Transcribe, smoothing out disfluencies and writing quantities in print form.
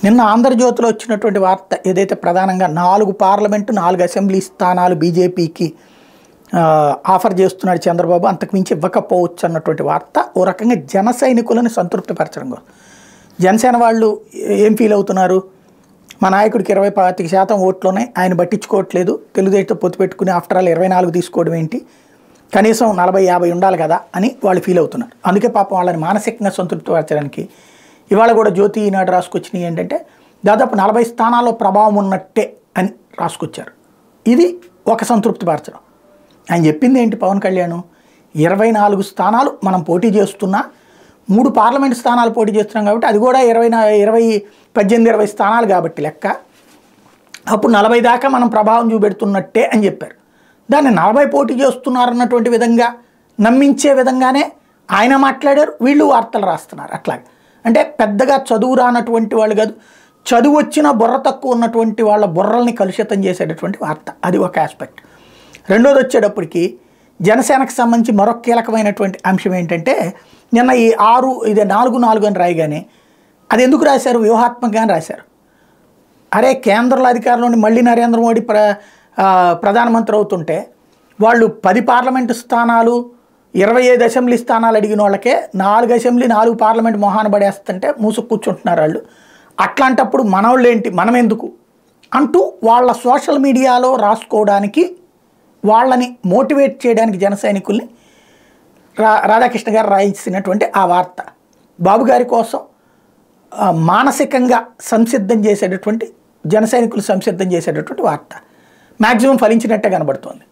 నిన్న ఆంధ్రజ్యోతిలో వచ్చినటువంటి వార్త ఏదైతే ప్రధానంగా 4 పార్లమెంటు 4 అసెంబ్లీ స్థానాలు బీజేపీకి ఆఫర్ చేస్తున్నాడు చంద్రబాబు, అంతకుమించి ఇవ్వకపోవచ్చు అన్నటువంటి వార్త ఓ రకంగా జన సైనికులను సంతృప్తిపరచడం కోసం. జనసేన వాళ్ళు ఏం ఫీల్ అవుతున్నారు, మా నాయకుడికి 20-25% ఓట్లున్నాయి, ఆయన పట్టించుకోవట్లేదు, తెలుగుదేశంతో పొత్తు పెట్టుకుని ఆఫ్టర్ ఆల్ 24 తీసుకోవడం ఏంటి, కనీసం 40-50 ఉండాలి కదా అని వాళ్ళు ఫీల్ అవుతున్నారు. అందుకే పాపం వాళ్ళని మానసికంగా సంతృప్తిపరచడానికి ఇవాళ కూడా జ్యోతి ఈనాడు రాసుకొచ్చినాయి ఏంటంటే దాదాపు 40 స్థానాల్లో ప్రభావం ఉన్నట్టే అని రాసుకొచ్చారు. ఇది ఒక సంతృప్తిపరచడం. ఆయన చెప్పింది ఏంటి పవన్ కళ్యాణ్, 24 స్థానాలు మనం పోటీ చేస్తున్నా, 3 పార్లమెంట్ స్థానాలు పోటీ చేస్తున్నాం కాబట్టి అది కూడా 18-20 స్థానాలు కాబట్టి లెక్క, అప్పుడు 40 దాకా మనం ప్రభావం చూపెడుతున్నట్టే అని చెప్పారు. దాన్ని 40 పోటీ చేస్తున్నారన్నటువంటి విధంగా నమ్మించే విధంగానే ఆయన మాట్లాడారు, వీళ్ళు వార్తలు రాస్తున్నారు. అట్లాగే అంటే పెద్దగా చదువు రానటువంటి వాళ్ళు కాదు, చదువు వచ్చిన బుర్ర తక్కువ ఉన్నటువంటి వాళ్ళ బుర్రల్ని కలుషితం చేసేటటువంటి వార్త, అది ఒక ఆస్పెక్ట్. రెండోది వచ్చేటప్పటికి జనసేనకు సంబంధించి మరొక కీలకమైనటువంటి అంశం ఏంటంటే నిన్న ఈ 4-4 అని రాయగానే అది ఎందుకు రాశారు, వ్యూహాత్మకంగా రాశారు. అరే కేంద్రంలో అధికారంలోని మళ్ళీ నరేంద్ర మోడీ ప్రధానమంత్రి అవుతుంటే వాళ్ళు 10 పార్లమెంటు స్థానాలు 25 అసెంబ్లీ స్థానాలు అడిగిన వాళ్ళకే 4 అసెంబ్లీ 4 పార్లమెంట్ మొహాన పడేస్తుంటే మూసుకు కూర్చుంటున్నారు వాళ్ళు. అట్లాంటప్పుడు మనోళ్ళు ఏంటి, మనం ఎందుకు అంటూ వాళ్ళ సోషల్ మీడియాలో రాసుకోవడానికి, వాళ్ళని మోటివేట్ చేయడానికి జన సైనికుల్ని రాధాకృష్ణ గారు రాయించినటువంటి ఆ వార్త బాబు గారి కోసం మానసికంగా సంసిద్ధం చేసేటటువంటి జన సైనికులు సంసిద్ధం చేసేటటువంటి వార్త మ్యాక్సిమం ఫలించినట్టే కనబడుతోంది.